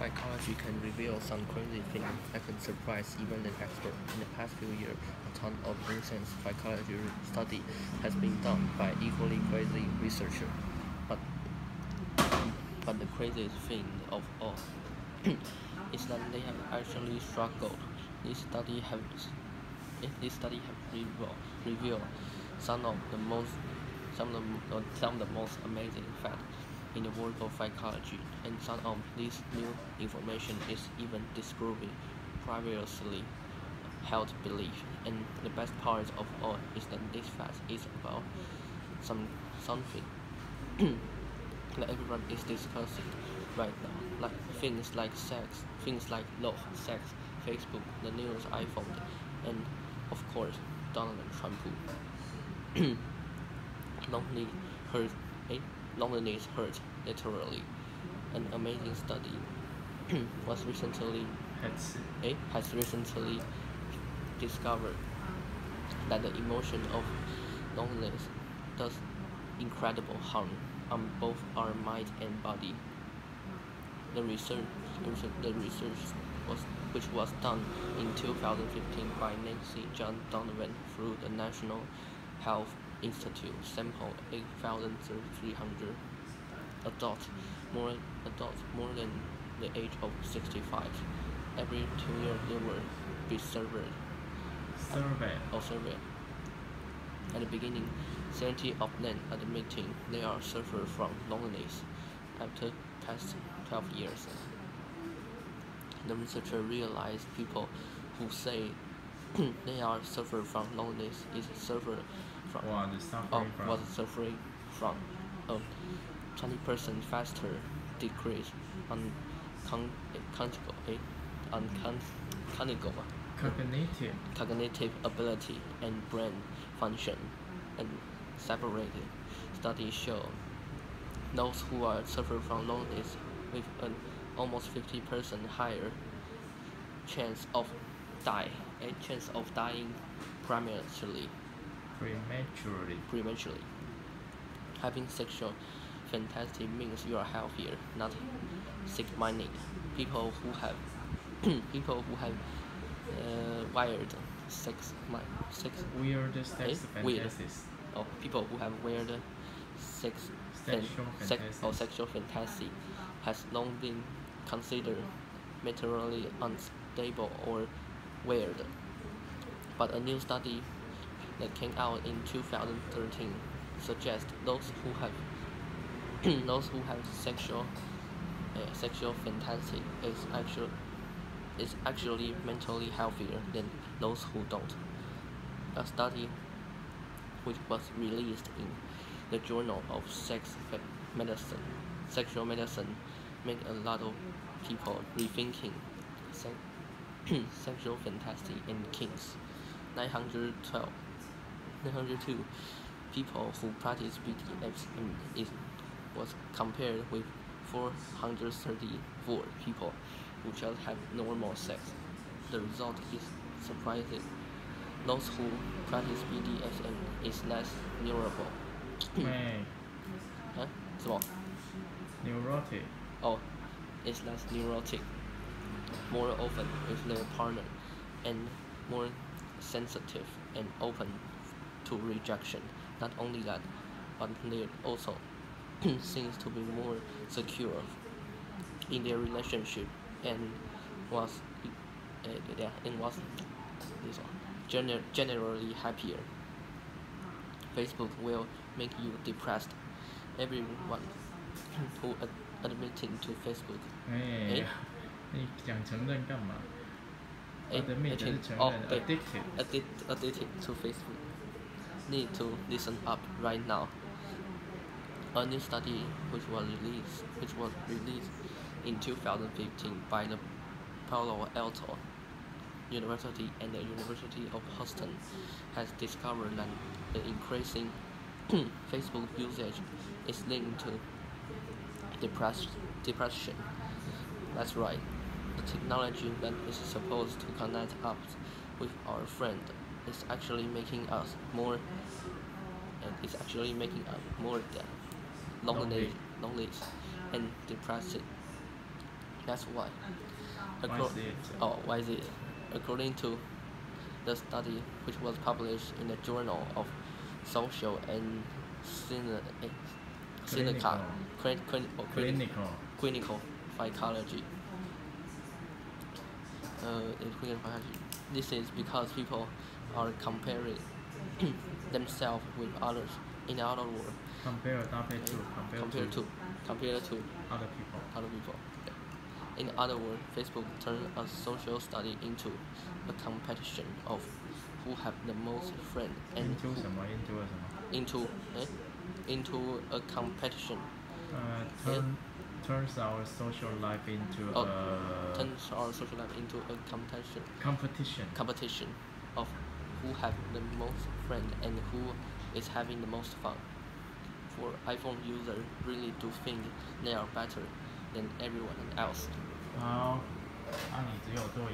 psychology can reveal some crazy things that can surprise even an expert. In the past few years, a ton of recent psychology study has been done by equally crazy researchers. But the craziest thing of all is that they have actually struggled. This study have revealed some of the most amazing facts in the world of psychology, and some of this new information is even disproving previously held belief. And the best part of all is that this fact is about something that everyone is discussing right now, like things like sex, things like love, sex, Facebook, the news, iPhone, and of course Donald Trump. Loneliness hurts literally. An amazing study has recently discovered that the emotion of loneliness does incredible harm on both our mind and body. The research which was done in 2015 by Nancy John Donovan through the National Health Institute sampled 8,300 adults more than the age of 65. Every 2 years they will be surveyed. At the beginning, 70 of them admitting they are suffer from loneliness. After past 12 years, the researcher realized people who say they are suffer from loneliness suffering from a 20% faster decrease on cognitive ability and brain function. And separated studies show those who are suffer from loneliness with an almost 50% higher chance of dying prematurely. Having sexual fantasy means you are healthier, not sick-minded. People who have weird sex sexual fantasy has long been considered mentally unstable or weird. But a new study that came out in 2013 suggests those who have sexual fantasy is actually mentally healthier than those who don't. A study which was released in the Journal of Sexual Medicine made a lot of people rethinking sexual fantasy and kinks. 902 people who practice BDSM was compared with 434 people who just have normal sex. The result is surprising. Those who practice BDSM is less neurotic. Neurotic. Oh, it's less neurotic, more often with their partner, and more sensitive and open to rejection. Not only that, but they also seems to be more secure in their relationship and was generally happier. Facebook will make you depressed. Everyone who admitting to Facebook. 你讲承认干嘛？ addicted to Facebook need to listen up right now. A new study which was released in 2015 by the Palo Alto University and the University of Houston has discovered that the increasing Facebook usage is linked to depression. That's right. The technology that is supposed to connect us with our friend is actually making us more lonely and depressed. That's why. Why is it? Why is it? According to the study, which was published in the Journal of Social and Clinical Psychology. This is because people are comparing themselves with others. In other words, Compare to other people. In other words, Facebook turned a social study into a competition of who have the most friends and into a competition. Turns our social life into a competition of who have the most friends and who is having the most fun. For iPhone users really do think they are better than everyone else. 好，你只有做